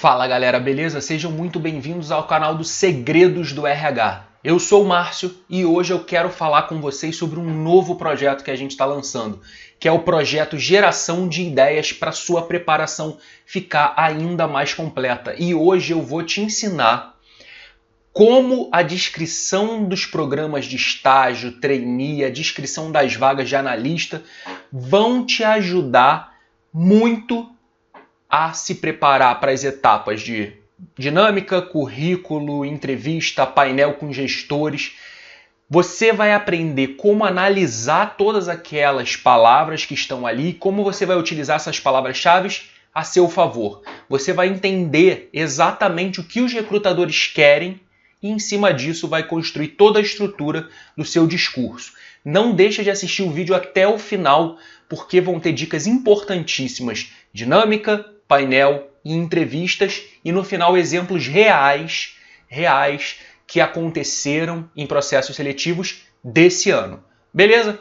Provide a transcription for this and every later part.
Fala galera, beleza? Sejam muito bem-vindos ao canal dos Segredos do RH. Eu sou o Márcio e hoje eu quero falar com vocês sobre um novo projeto que a gente está lançando, que é o projeto Geração de Ideias para sua preparação ficar ainda mais completa. E hoje eu vou te ensinar como a descrição dos programas de estágio, trainee, a descrição das vagas de analista vão te ajudar muito a se preparar para as etapas de dinâmica, currículo, entrevista, painel com gestores. Você vai aprender como analisar todas aquelas palavras que estão ali, como você vai utilizar essas palavras-chave a seu favor. Você vai entender exatamente o que os recrutadores querem e em cima disso vai construir toda a estrutura do seu discurso. Não deixa de assistir o vídeo até o final, porque vão ter dicas importantíssimas: dinâmica, painel e entrevistas, e no final exemplos reais que aconteceram em processos seletivos desse ano. Beleza?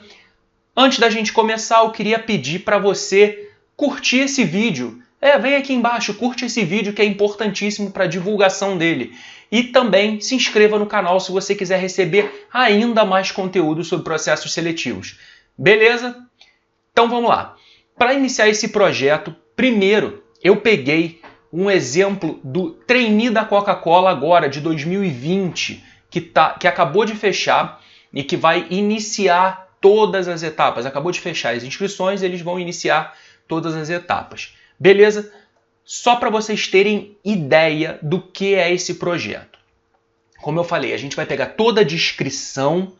Antes da gente começar, eu queria pedir para você curtir esse vídeo. Vem aqui embaixo, curte esse vídeo que é importantíssimo para a divulgação dele. E também se inscreva no canal se você quiser receber ainda mais conteúdo sobre processos seletivos. Beleza? Então vamos lá. Para iniciar esse projeto, primeiro eu peguei um exemplo do trainee da Coca-Cola agora, de 2020, que acabou de fechar e que vai iniciar todas as etapas. Acabou de fechar as inscrições, eles vão iniciar todas as etapas. Beleza? Só para vocês terem ideia do que é esse projeto. Como eu falei, a gente vai pegar toda a descrição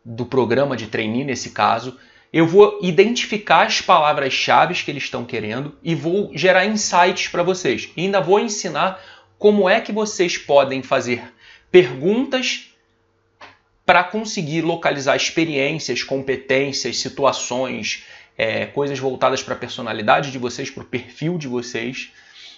do programa de trainee, nesse caso. Eu vou identificar as palavras-chave que eles estão querendo e vou gerar insights para vocês. E ainda vou ensinar como é que vocês podem fazer perguntas para conseguir localizar experiências, competências, situações, coisas voltadas para a personalidade de vocês, para o perfil de vocês,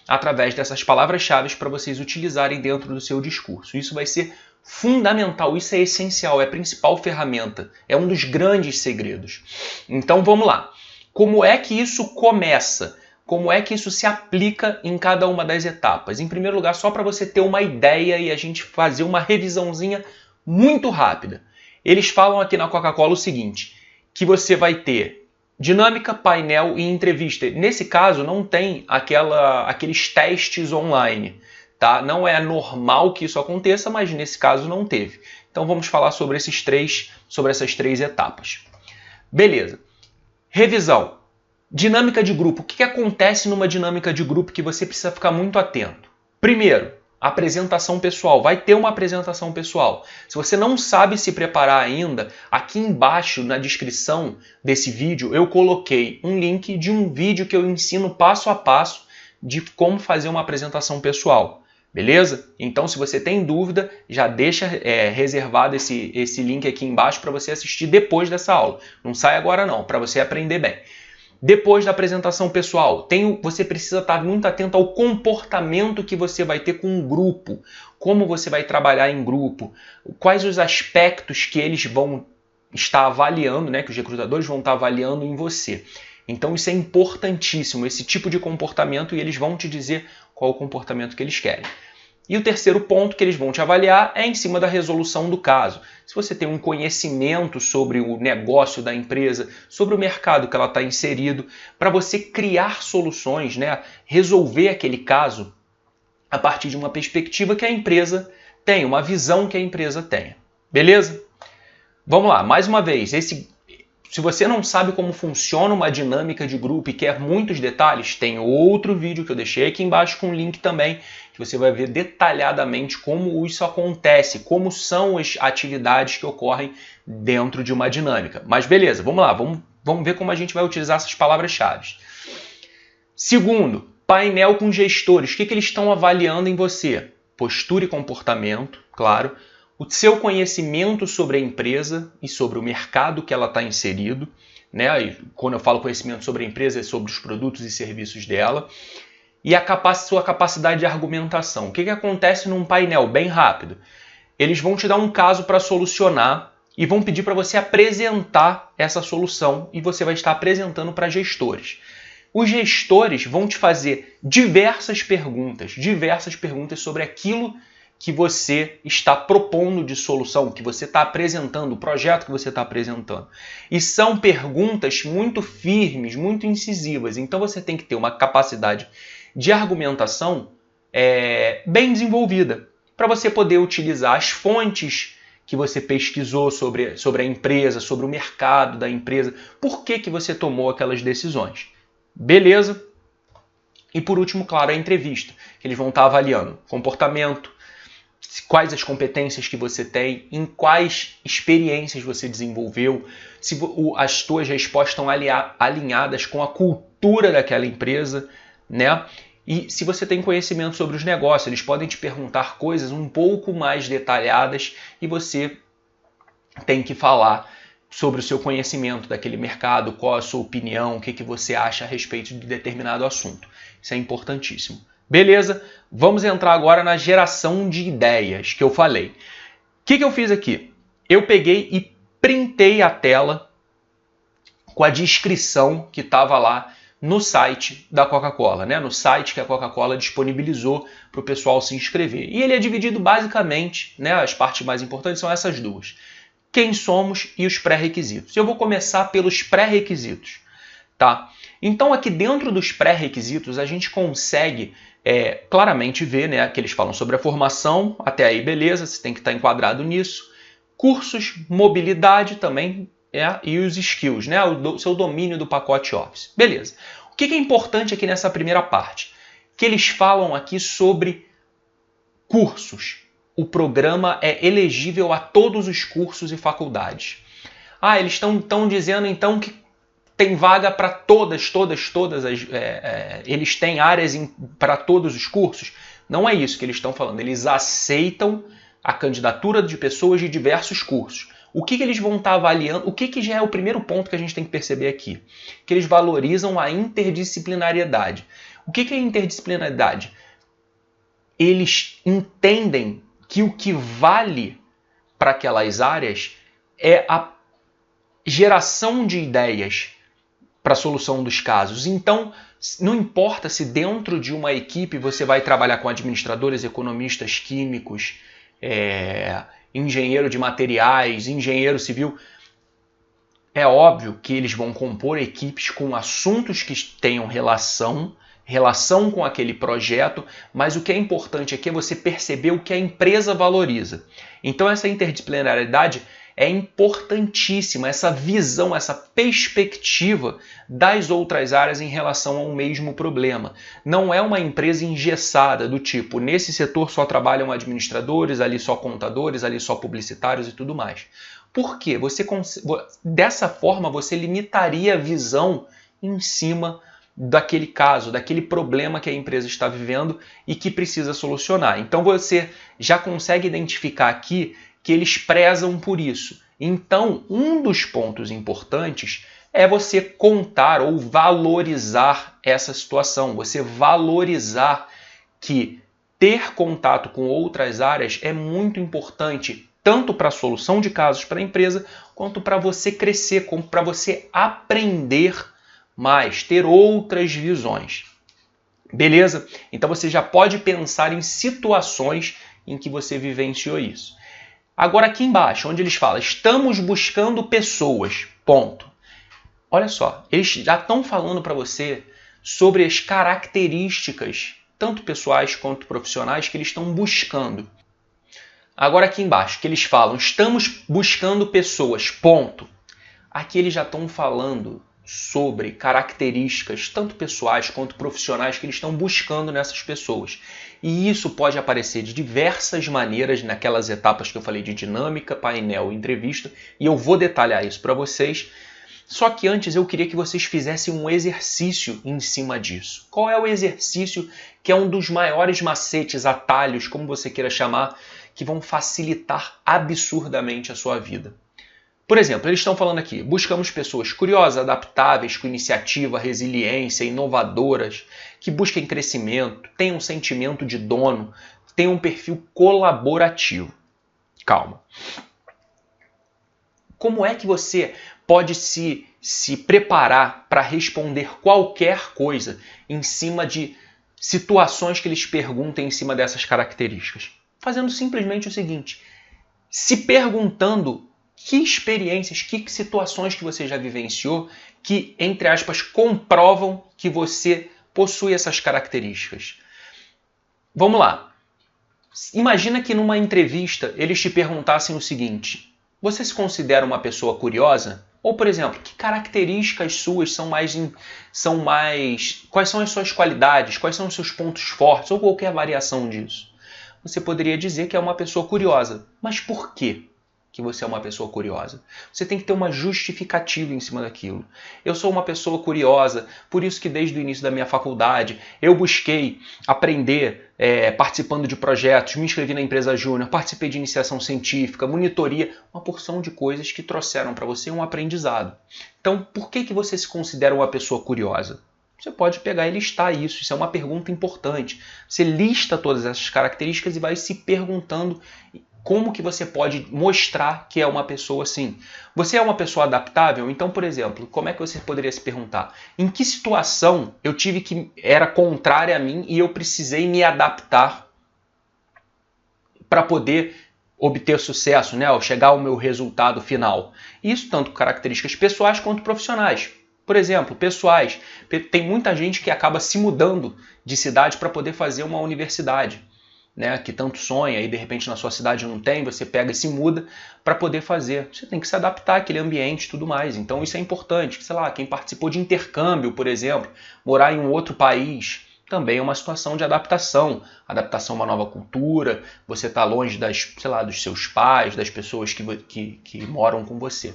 através dessas palavras-chave para vocês utilizarem dentro do seu discurso. Isso vai ser fundamental, isso é essencial, é a principal ferramenta, é um dos grandes segredos. Então vamos lá. Como é que isso começa? Como é que isso se aplica em cada uma das etapas? Em primeiro lugar, só para você ter uma ideia e a gente fazer uma revisãozinha muito rápida. Eles falam aqui na Coca-Cola o seguinte, que você vai ter dinâmica, painel e entrevista. Nesse caso, não tem aqueles testes online. Tá? Não é normal que isso aconteça, mas nesse caso não teve. Então vamos falar sobre essas três etapas. Beleza. Revisão. Dinâmica de grupo. O que acontece numa dinâmica de grupo que você precisa ficar muito atento? Primeiro, apresentação pessoal. Vai ter uma apresentação pessoal. Se você não sabe se preparar ainda, aqui embaixo na descrição desse vídeo eu coloquei um link de um vídeo que eu ensino passo a passo de como fazer uma apresentação pessoal. Beleza? Então, se você tem dúvida, já deixa reservado esse link aqui embaixo para você assistir depois dessa aula. Não sai agora não, para você aprender bem. Depois da apresentação pessoal, você precisa estar muito atento ao comportamento que você vai ter com o grupo. Como você vai trabalhar em grupo, quais os aspectos que eles vão estar avaliando, né, que os recrutadores vão estar avaliando em você. Então isso é importantíssimo, esse tipo de comportamento, e eles vão te dizer qual o comportamento que eles querem. E o terceiro ponto que eles vão te avaliar é em cima da resolução do caso. Se você tem um conhecimento sobre o negócio da empresa, sobre o mercado que ela está inserido, para você criar soluções, né, resolver aquele caso a partir de uma perspectiva que a empresa tem, uma visão que a empresa tenha. Beleza? Vamos lá, mais uma vez, se você não sabe como funciona uma dinâmica de grupo e quer muitos detalhes, tem outro vídeo que eu deixei aqui embaixo com um link também, que você vai ver detalhadamente como isso acontece, como são as atividades que ocorrem dentro de uma dinâmica. Mas beleza, vamos lá, vamos ver como a gente vai utilizar essas palavras-chave. Segundo, painel com gestores. O que eles estão avaliando em você? Postura e comportamento, claro. O seu conhecimento sobre a empresa e sobre o mercado que ela está inserido, né? E quando eu falo conhecimento sobre a empresa, é sobre os produtos e serviços dela. E sua capacidade de argumentação. O que acontece num painel? Bem rápido. Eles vão te dar um caso para solucionar e vão pedir para você apresentar essa solução e você vai estar apresentando para gestores. os gestores vão te fazer diversas perguntas sobre aquilo que você está propondo de solução, que você está apresentando, o projeto que você está apresentando. E são perguntas muito firmes, muito incisivas. Então você tem que ter uma capacidade de argumentação bem desenvolvida, para você poder utilizar as fontes que você pesquisou sobre a empresa, sobre o mercado da empresa, por que você tomou aquelas decisões. Beleza? E por último, claro, a entrevista, que eles vão estar avaliando comportamento, quais as competências que você tem, em quais experiências você desenvolveu, se as tuas respostas estão alinhadas com a cultura daquela empresa, né? E se você tem conhecimento sobre os negócios, eles podem te perguntar coisas um pouco mais detalhadas e você tem que falar sobre o seu conhecimento daquele mercado, qual a sua opinião, o que você acha a respeito de determinado assunto. Isso é importantíssimo. Beleza? Vamos entrar agora na geração de ideias que eu falei. O que eu fiz aqui? Eu peguei e printei a tela com a descrição que estava lá no site da Coca-Cola, né? No site que a Coca-Cola disponibilizou para o pessoal se inscrever. E ele é dividido basicamente, né? As partes mais importantes são essas duas. Quem somos e os pré-requisitos. Eu vou começar pelos pré-requisitos, tá? Então aqui dentro dos pré-requisitos a gente consegue claramente ver, né, que eles falam sobre a formação, até aí beleza, você tem que estar enquadrado nisso. Cursos, mobilidade também, e os skills, né, o seu domínio do pacote Office. Beleza. O que é importante aqui nessa primeira parte? Que eles falam aqui sobre cursos. O programa é elegível a todos os cursos e faculdades. Eles estão dizendo então que tem vaga para todas eles têm áreas para todos os cursos? Não é isso que eles estão falando. Eles aceitam a candidatura de pessoas de diversos cursos. O que eles vão estar avaliando? O que já é o primeiro ponto que a gente tem que perceber aqui? Que eles valorizam a interdisciplinariedade. O que é interdisciplinaridade? Eles entendem que o que vale para aquelas áreas é a geração de ideias para a solução dos casos. Então, não importa se dentro de uma equipe você vai trabalhar com administradores, economistas, químicos, engenheiro de materiais, engenheiro civil. É óbvio que eles vão compor equipes com assuntos que tenham relação com aquele projeto, mas o que é importante aqui é você perceber o que a empresa valoriza. Então essa interdisciplinaridade é importantíssima, essa visão, essa perspectiva das outras áreas em relação ao mesmo problema. Não é uma empresa engessada do tipo, nesse setor só trabalham administradores, ali só contadores, ali só publicitários e tudo mais. Por quê? Dessa forma você limitaria a visão em cima daquele caso, daquele problema que a empresa está vivendo e que precisa solucionar. Então você já consegue identificar aqui que eles prezam por isso. Então, um dos pontos importantes é você contar ou valorizar essa situação, você valorizar que ter contato com outras áreas é muito importante, tanto para a solução de casos para a empresa, quanto para você crescer, como para você aprender mais, ter outras visões. Beleza? Então você já pode pensar em situações em que você vivenciou isso. Agora aqui embaixo, onde eles falam, estamos buscando pessoas, ponto. Olha só, eles já estão falando para você sobre as características, tanto pessoais quanto profissionais, que eles estão buscando. Agora aqui embaixo, que eles falam, estamos buscando pessoas, ponto. Aqui eles já estão falando sobre características, tanto pessoais quanto profissionais, que eles estão buscando nessas pessoas. E isso pode aparecer de diversas maneiras naquelas etapas que eu falei de dinâmica, painel e entrevista, e eu vou detalhar isso para vocês. Só que antes eu queria que vocês fizessem um exercício em cima disso. Qual é o exercício que é um dos maiores macetes, atalhos, como você queira chamar, que vão facilitar absurdamente a sua vida? Por exemplo, eles estão falando aqui, buscamos pessoas curiosas, adaptáveis, com iniciativa, resiliência, inovadoras, que busquem crescimento, tenham um sentimento de dono, tenham um perfil colaborativo. Calma. Como é que você pode se se preparar para responder qualquer coisa em cima de situações que eles perguntem em cima dessas características? Fazendo simplesmente o seguinte, se perguntando que experiências, que situações que você já vivenciou que, entre aspas, comprovam que você possui essas características. Vamos lá. Imagina que numa entrevista eles te perguntassem o seguinte, você se considera uma pessoa curiosa? Ou, por exemplo, que características suas quais são as suas qualidades, quais são os seus pontos fortes, ou qualquer variação disso? Você poderia dizer que é uma pessoa curiosa. Mas por quê que você é uma pessoa curiosa? Você tem que ter uma justificativa em cima daquilo. Eu sou uma pessoa curiosa, por isso que desde o início da minha faculdade eu busquei aprender participando de projetos, me inscrevi na empresa júnior, participei de iniciação científica, monitoria, uma porção de coisas que trouxeram para você um aprendizado. Então, por que você se considera uma pessoa curiosa? Você pode pegar e listar isso. Isso é uma pergunta importante. Você lista todas essas características e vai se perguntando como que você pode mostrar que é uma pessoa assim. Você é uma pessoa adaptável? Então, por exemplo, como é que você poderia se perguntar? Em que situação eu tive que era contrária a mim e eu precisei me adaptar para poder obter sucesso, né? Ao chegar ao meu resultado final? Isso tanto características pessoais quanto profissionais. Por exemplo, pessoais. Tem muita gente que acaba se mudando de cidade para poder fazer uma universidade, né, que tanto sonha e de repente na sua cidade não tem, você pega e se muda para poder fazer. Você tem que se adaptar àquele ambiente e tudo mais. Então isso é importante. Sei lá, quem participou de intercâmbio, por exemplo, morar em um outro país, também é uma situação de adaptação. Adaptação a uma nova cultura, você está longe dos seus pais, das pessoas que moram com você.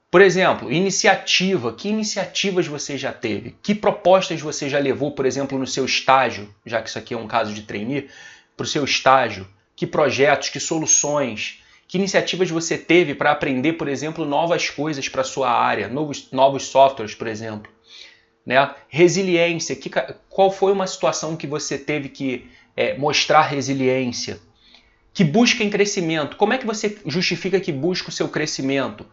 Por exemplo, iniciativa. Que iniciativas você já teve? Que propostas você já levou, por exemplo, no seu estágio, já que isso aqui é um caso de trainee, para o seu estágio? Que projetos, que soluções, que iniciativas você teve para aprender, por exemplo, novas coisas para a sua área, novos softwares, por exemplo? Né? Resiliência. Qual foi uma situação que você teve que mostrar resiliência? Que busca em crescimento. Como é que você justifica que busca o seu crescimento?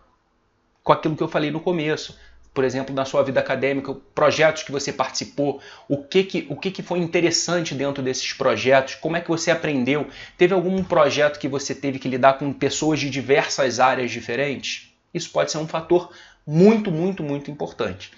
Com aquilo que eu falei no começo. Por exemplo, na sua vida acadêmica, projetos que você participou, o que foi interessante dentro desses projetos, como é que você aprendeu? Teve algum projeto que você teve que lidar com pessoas de diversas áreas diferentes? Isso pode ser um fator muito, muito, muito importante.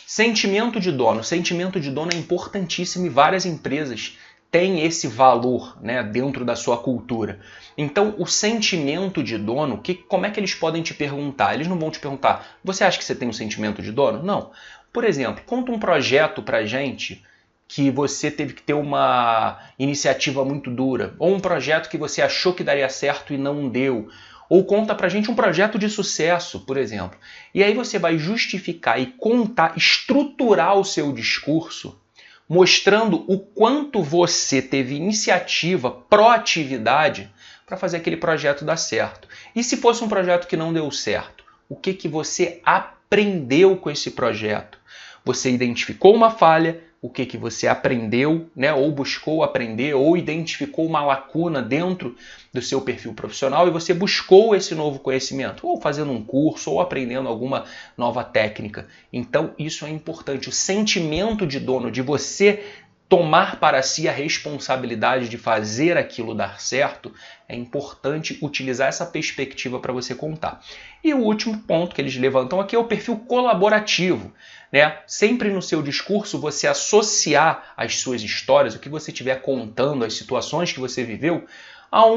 Sentimento de dono. Sentimento de dono é importantíssimo e várias empresas têm esse valor, né, dentro da sua cultura. Então, o sentimento de dono, como é que eles podem te perguntar? Eles não vão te perguntar, você acha que você tem um sentimento de dono? Não. Por exemplo, conta um projeto pra gente que você teve que ter uma iniciativa muito dura, ou um projeto que você achou que daria certo e não deu, ou conta pra gente um projeto de sucesso, por exemplo. E aí você vai justificar e contar, estruturar o seu discurso, mostrando o quanto você teve iniciativa, proatividade para fazer aquele projeto dar certo. E se fosse um projeto que não deu certo, o que você aprendeu com esse projeto? Você identificou uma falha, o que você aprendeu, né? Ou buscou aprender, ou identificou uma lacuna dentro do seu perfil profissional e você buscou esse novo conhecimento, ou fazendo um curso, ou aprendendo alguma nova técnica. Então isso é importante. O sentimento de dono, de você tomar para si a responsabilidade de fazer aquilo dar certo, é importante utilizar essa perspectiva para você contar. E o último ponto que eles levantam aqui é o perfil colaborativo, né? Sempre no seu discurso você associar as suas histórias, o que você estiver contando, as situações que você viveu, a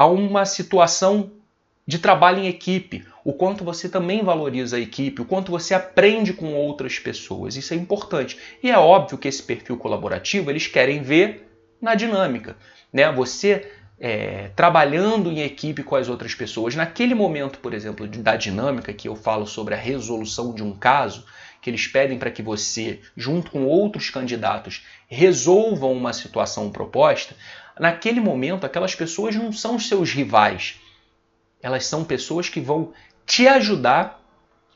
uma situação de trabalho em equipe, o quanto você também valoriza a equipe, o quanto você aprende com outras pessoas. Isso é importante. E é óbvio que esse perfil colaborativo eles querem ver na dinâmica, né? Você trabalhando em equipe com as outras pessoas. Naquele momento, por exemplo, da dinâmica que eu falo sobre a resolução de um caso, que eles pedem para que você, junto com outros candidatos, resolvam uma situação proposta, naquele momento aquelas pessoas não são seus rivais. Elas são pessoas que vão te ajudar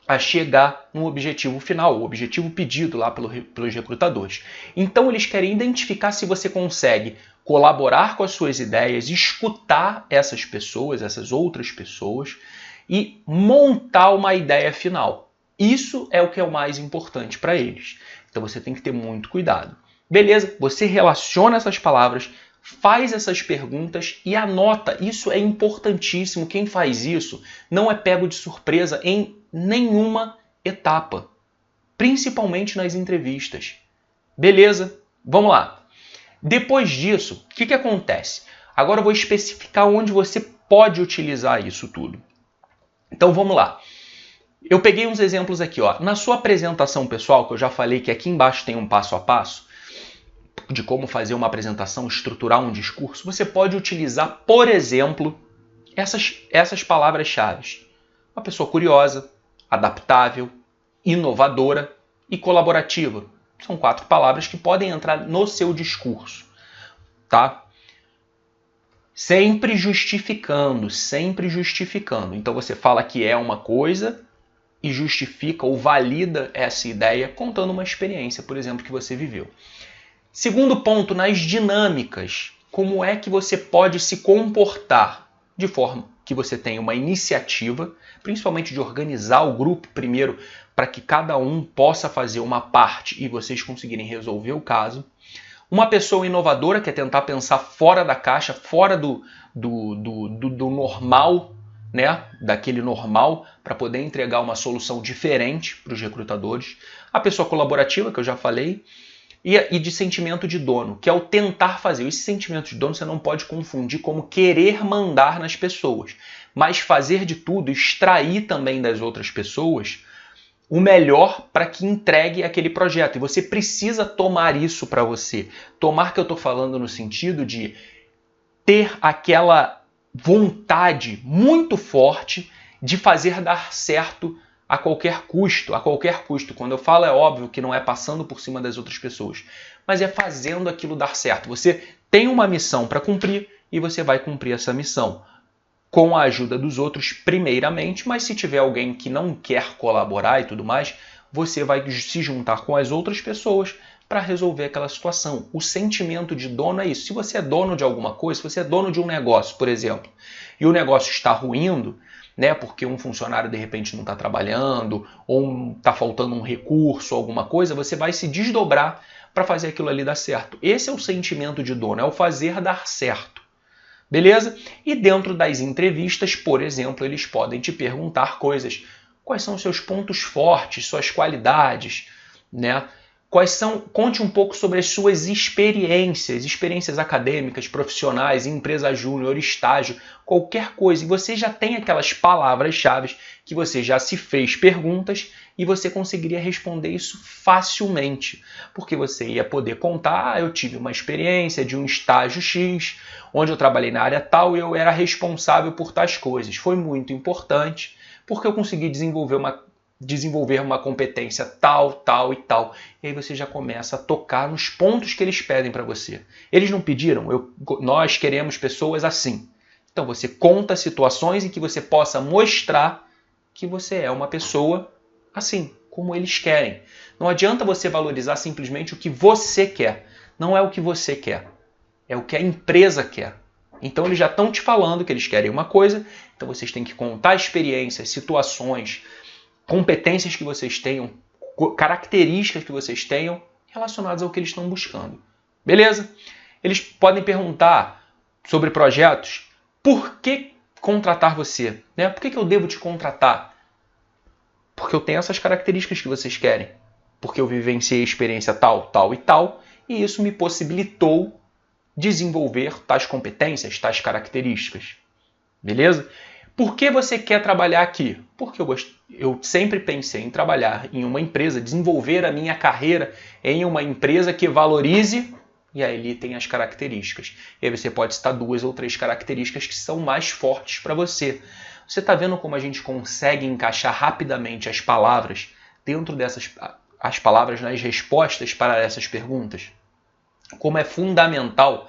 a chegar no objetivo final, o objetivo pedido lá pelos recrutadores. Então eles querem identificar se você consegue colaborar com as suas ideias, escutar essas pessoas, essas outras pessoas, e montar uma ideia final. Isso é o que é o mais importante para eles. Então você tem que ter muito cuidado. Beleza? Você relaciona essas palavras, faz essas perguntas e anota. Isso é importantíssimo. Quem faz isso não é pego de surpresa em nenhuma etapa, principalmente nas entrevistas. Beleza? Vamos lá. Depois disso, o que acontece? Agora eu vou especificar onde você pode utilizar isso tudo. Então vamos lá. Eu peguei uns exemplos aqui, ó. Na sua apresentação pessoal, que eu já falei que aqui embaixo tem um passo a passo de como fazer uma apresentação, estruturar um discurso, você pode utilizar, por exemplo, essas palavras-chave. Uma pessoa curiosa, adaptável, inovadora e colaborativa. São 4 palavras que podem entrar no seu discurso, tá? Sempre justificando, sempre justificando. Então você fala que é uma coisa e justifica ou valida essa ideia contando uma experiência, por exemplo, que você viveu. Segundo ponto, nas dinâmicas. Como é que você pode se comportar de forma que você tenha uma iniciativa, principalmente de organizar o grupo primeiro, para que cada um possa fazer uma parte e vocês conseguirem resolver o caso. Uma pessoa inovadora, que é tentar pensar fora da caixa, fora do normal, né? Daquele normal, para poder entregar uma solução diferente para os recrutadores. A pessoa colaborativa, que eu já falei. E de sentimento de dono, que é o tentar fazer. Esse sentimento de dono você não pode confundir como querer mandar nas pessoas, mas fazer de tudo, extrair também das outras pessoas o melhor para que entregue aquele projeto. E você precisa tomar isso para você. Tomar, que eu estou falando no sentido de ter aquela vontade muito forte de fazer dar certo a qualquer custo, a qualquer custo. Quando eu falo, é óbvio que não é passando por cima das outras pessoas, mas é fazendo aquilo dar certo. Você tem uma missão para cumprir e você vai cumprir essa missão com a ajuda dos outros primeiramente, mas se tiver alguém que não quer colaborar e tudo mais, você vai se juntar com as outras pessoas para resolver aquela situação. O sentimento de dono é isso. Se você é dono de alguma coisa, se você é dono de um negócio, por exemplo, e o negócio está ruindo, né, porque um funcionário de repente não está trabalhando, ou está faltando um recurso, alguma coisa, você vai se desdobrar para fazer aquilo ali dar certo. Esse é o sentimento de dono, é o fazer dar certo. Beleza? E dentro das entrevistas, por exemplo, eles podem te perguntar coisas. Quais são os seus pontos fortes, suas qualidades, né? Conte um pouco sobre as suas experiências acadêmicas, profissionais, empresa júnior, estágio, qualquer coisa. E você já tem aquelas palavras-chave que você já se fez perguntas e você conseguiria responder isso facilmente. Porque você ia poder contar, eu tive uma experiência de um estágio X, onde eu trabalhei na área tal e eu era responsável por tais coisas. Foi muito importante, porque eu consegui desenvolver uma competência tal, tal e tal. E aí você já começa a tocar nos pontos que eles pedem para você. Eles não pediram, nós queremos pessoas assim. Então você conta situações em que você possa mostrar que você é uma pessoa assim, como eles querem. Não adianta você valorizar simplesmente o que você quer. Não é o que você quer, é o que a empresa quer. Então eles já estão te falando que eles querem uma coisa, então vocês têm que contar experiências, situações, competências que vocês tenham, características que vocês tenham relacionadas ao que eles estão buscando. Beleza? Eles podem perguntar sobre projetos. Por que contratar você? Né? Por que eu devo te contratar? Porque eu tenho essas características que vocês querem. Porque eu vivenciei a experiência tal, tal e tal, e isso me possibilitou desenvolver tais competências, tais características. Beleza? Por que você quer trabalhar aqui? Porque eu sempre pensei em trabalhar em uma empresa, desenvolver a minha carreira em uma empresa que valorize, e aí ali tem as características. E aí você pode citar 2 ou 3 características que são mais fortes para você. Você está vendo como a gente consegue encaixar rapidamente as palavras dentro as palavras nas respostas para essas perguntas? Como é fundamental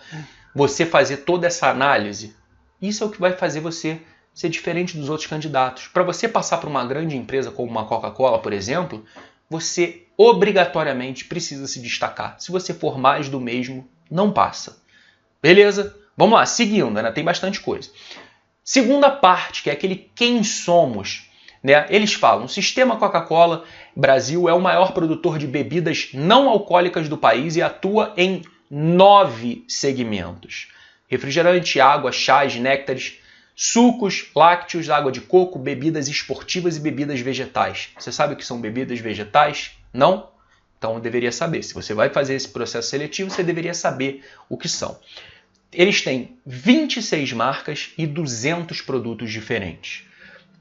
você fazer toda essa análise. Isso é o que vai fazer você ser diferente dos outros candidatos. Para você passar por uma grande empresa como uma Coca-Cola, por exemplo, você obrigatoriamente precisa se destacar. Se você for mais do mesmo, não passa. Beleza? Vamos lá, seguindo, né? Tem bastante coisa. Segunda parte, que é aquele quem somos, né? Eles falam, o sistema Coca-Cola Brasil é o maior produtor de bebidas não alcoólicas do país e atua em 9 segmentos. Refrigerante, água, chás, néctares, sucos, lácteos, água de coco, bebidas esportivas e bebidas vegetais. Você sabe o que são bebidas vegetais? Não? Então deveria saber. Se você vai fazer esse processo seletivo, você deveria saber o que são. Eles têm 26 marcas e 200 produtos diferentes,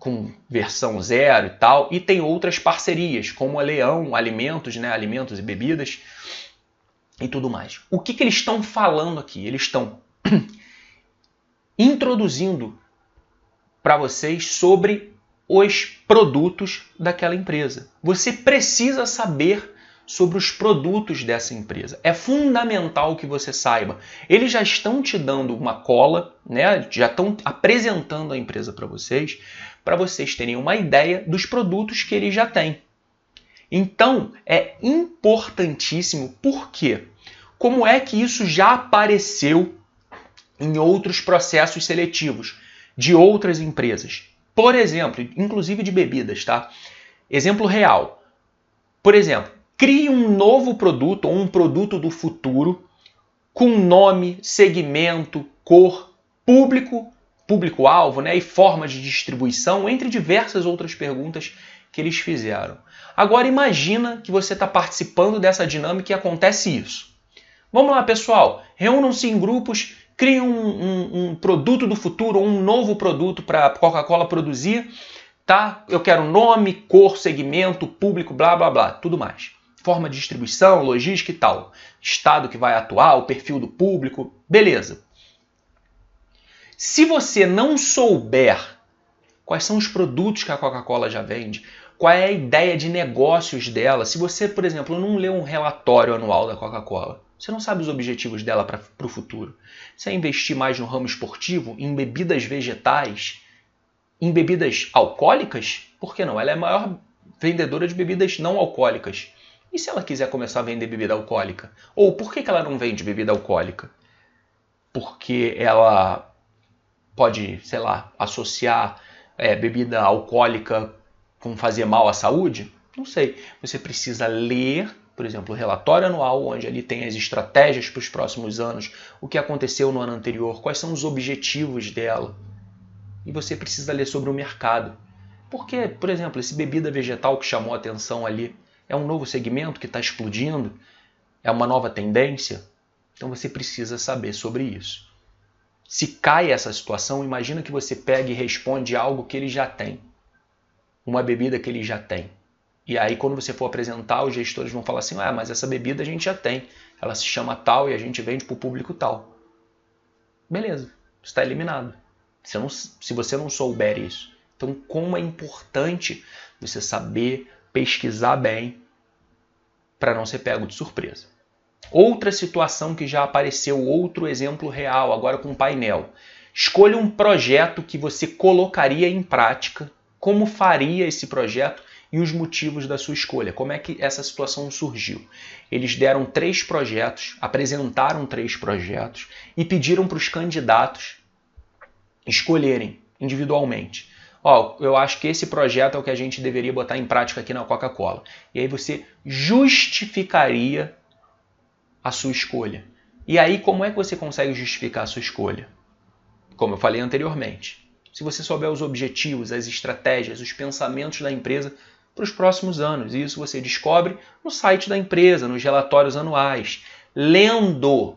com versão zero e tal, e tem outras parcerias, como a Leão Alimentos, né? Alimentos e bebidas e tudo mais. O que eles estão falando aqui? Eles estão introduzindo para vocês sobre os produtos daquela empresa. Você precisa saber sobre os produtos dessa empresa. É fundamental que você saiba. Eles já estão te dando uma cola, né? Já estão apresentando a empresa para vocês terem uma ideia dos produtos que eles já têm. Então, é importantíssimo. Por quê? Como é que isso já apareceu em outros processos seletivos de outras empresas? Por exemplo, inclusive de bebidas, tá? Exemplo real. Por exemplo, crie um novo produto ou um produto do futuro com nome, segmento, cor, público-alvo, né, e forma de distribuição, entre diversas outras perguntas que eles fizeram. Agora imagina que você está participando dessa dinâmica e acontece isso. Vamos lá, pessoal, reúnam-se em grupos, criem um produto do futuro, um novo produto para a Coca-Cola produzir, tá? Eu quero nome, cor, segmento, público, blá, blá, blá, tudo mais. Forma de distribuição, logística e tal. Estado que vai atuar, o perfil do público, beleza. Se você não souber quais são os produtos que a Coca-Cola já vende, qual é a ideia de negócios dela, se você, por exemplo, não lê um relatório anual da Coca-Cola, você não sabe os objetivos dela para o futuro, você vai investir mais no ramo esportivo, em bebidas vegetais, em bebidas alcoólicas? Por que não? Ela é a maior vendedora de bebidas não alcoólicas. E se ela quiser começar a vender bebida alcoólica? Ou por que ela não vende bebida alcoólica? Porque ela pode, sei lá, associar bebida alcoólica com fazer mal à saúde? Não sei. Você precisa ler, por exemplo, o relatório anual, onde ali tem as estratégias para os próximos anos, o que aconteceu no ano anterior, quais são os objetivos dela. E você precisa ler sobre o mercado. Porque, por exemplo, esse bebida vegetal que chamou a atenção ali, é um novo segmento que está explodindo? É uma nova tendência? Então você precisa saber sobre isso. Se cai essa situação, imagina que você pega e responde algo que ele já tem. Uma bebida que ele já tem. E aí quando você for apresentar, os gestores vão falar assim, mas essa bebida a gente já tem. Ela se chama tal e a gente vende para o público tal. Beleza, está eliminado. Se você não souber isso. Então como é importante você saber pesquisar bem para não ser pego de surpresa. Outra situação que já apareceu, outro exemplo real, agora com painel. Escolha um projeto que você colocaria em prática, como faria esse projeto e os motivos da sua escolha. Como é que essa situação surgiu? Eles deram 3 projetos, apresentaram 3 projetos e pediram para os candidatos escolherem individualmente. Eu acho que esse projeto é o que a gente deveria botar em prática aqui na Coca-Cola. E aí você justificaria a sua escolha. E aí como é que você consegue justificar a sua escolha? Como eu falei anteriormente. Se você souber os objetivos, as estratégias, os pensamentos da empresa para os próximos anos. E isso você descobre no site da empresa, nos relatórios anuais. Lendo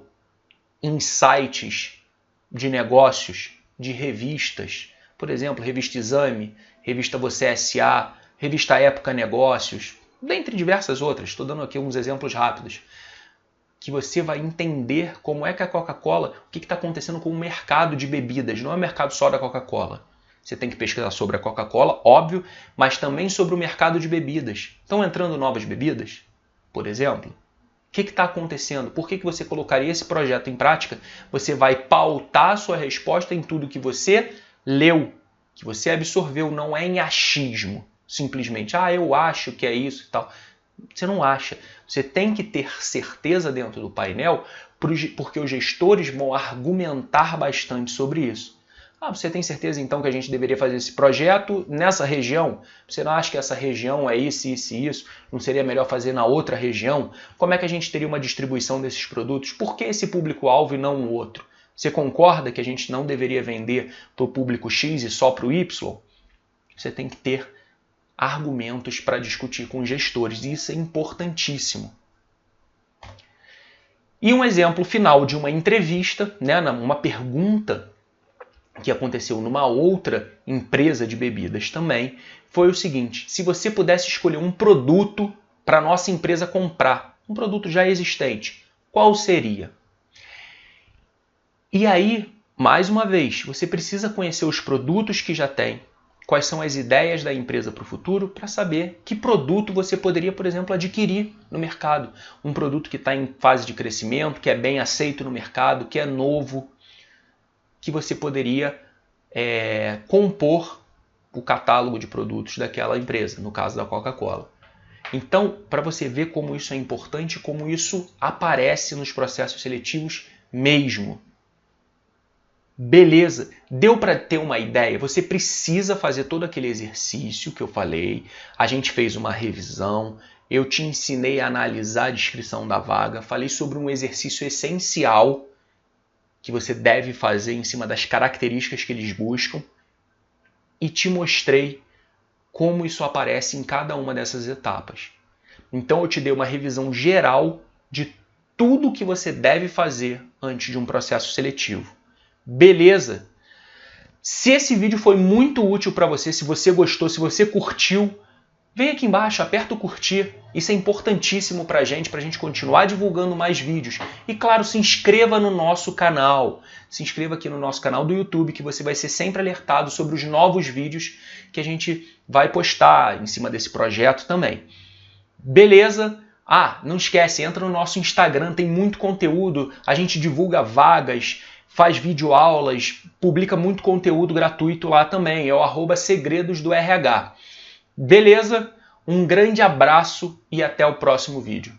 em sites de negócios, de revistas. Por exemplo, Revista Exame, Revista Você S.A., Revista Época Negócios, dentre diversas outras. Estou dando aqui uns exemplos rápidos. Que você vai entender como é que a Coca-Cola, o que está acontecendo com o mercado de bebidas. Não é o mercado só da Coca-Cola. Você tem que pesquisar sobre a Coca-Cola, óbvio, mas também sobre o mercado de bebidas. Estão entrando novas bebidas, por exemplo? O que está acontecendo? Por que você colocaria esse projeto em prática? Você vai pautar a sua resposta em tudo que você leu, que você absorveu, não é em achismo. Simplesmente, eu acho que é isso e tal. Você não acha. Você tem que ter certeza dentro do painel, porque os gestores vão argumentar bastante sobre isso. Ah, você tem certeza então que a gente deveria fazer esse projeto nessa região? Você não acha que essa região é isso, isso e isso? Não seria melhor fazer na outra região? Como é que a gente teria uma distribuição desses produtos? Por que esse público-alvo e não o outro? Você concorda que a gente não deveria vender para o público X e só para o Y? Você tem que ter argumentos para discutir com os gestores, e isso é importantíssimo. E um exemplo final de uma entrevista, né, uma pergunta que aconteceu numa outra empresa de bebidas também, foi o seguinte: se você pudesse escolher um produto para a nossa empresa comprar, um produto já existente, qual seria? E aí, mais uma vez, você precisa conhecer os produtos que já tem, quais são as ideias da empresa para o futuro, para saber que produto você poderia, por exemplo, adquirir no mercado. Um produto que está em fase de crescimento, que é bem aceito no mercado, que é novo, que você poderia compor o catálogo de produtos daquela empresa, no caso da Coca-Cola. Então, para você ver como isso é importante, como isso aparece nos processos seletivos mesmo. Beleza, deu para ter uma ideia? Você precisa fazer todo aquele exercício que eu falei, a gente fez uma revisão, eu te ensinei a analisar a descrição da vaga, falei sobre um exercício essencial que você deve fazer em cima das características que eles buscam e te mostrei como isso aparece em cada uma dessas etapas. Então eu te dei uma revisão geral de tudo que você deve fazer antes de um processo seletivo. Beleza? Se esse vídeo foi muito útil para você, se você gostou, se você curtiu, vem aqui embaixo, aperta o curtir. Isso é importantíssimo para a gente continuar divulgando mais vídeos. E claro, se inscreva no nosso canal. Se inscreva aqui no nosso canal do YouTube, que você vai ser sempre alertado sobre os novos vídeos que a gente vai postar em cima desse projeto também. Beleza? Ah, não esquece, entra no nosso Instagram, tem muito conteúdo. A gente divulga vagas, faz videoaulas, publica muito conteúdo gratuito lá também. É o @segredosdoRH. Beleza? Um grande abraço e até o próximo vídeo.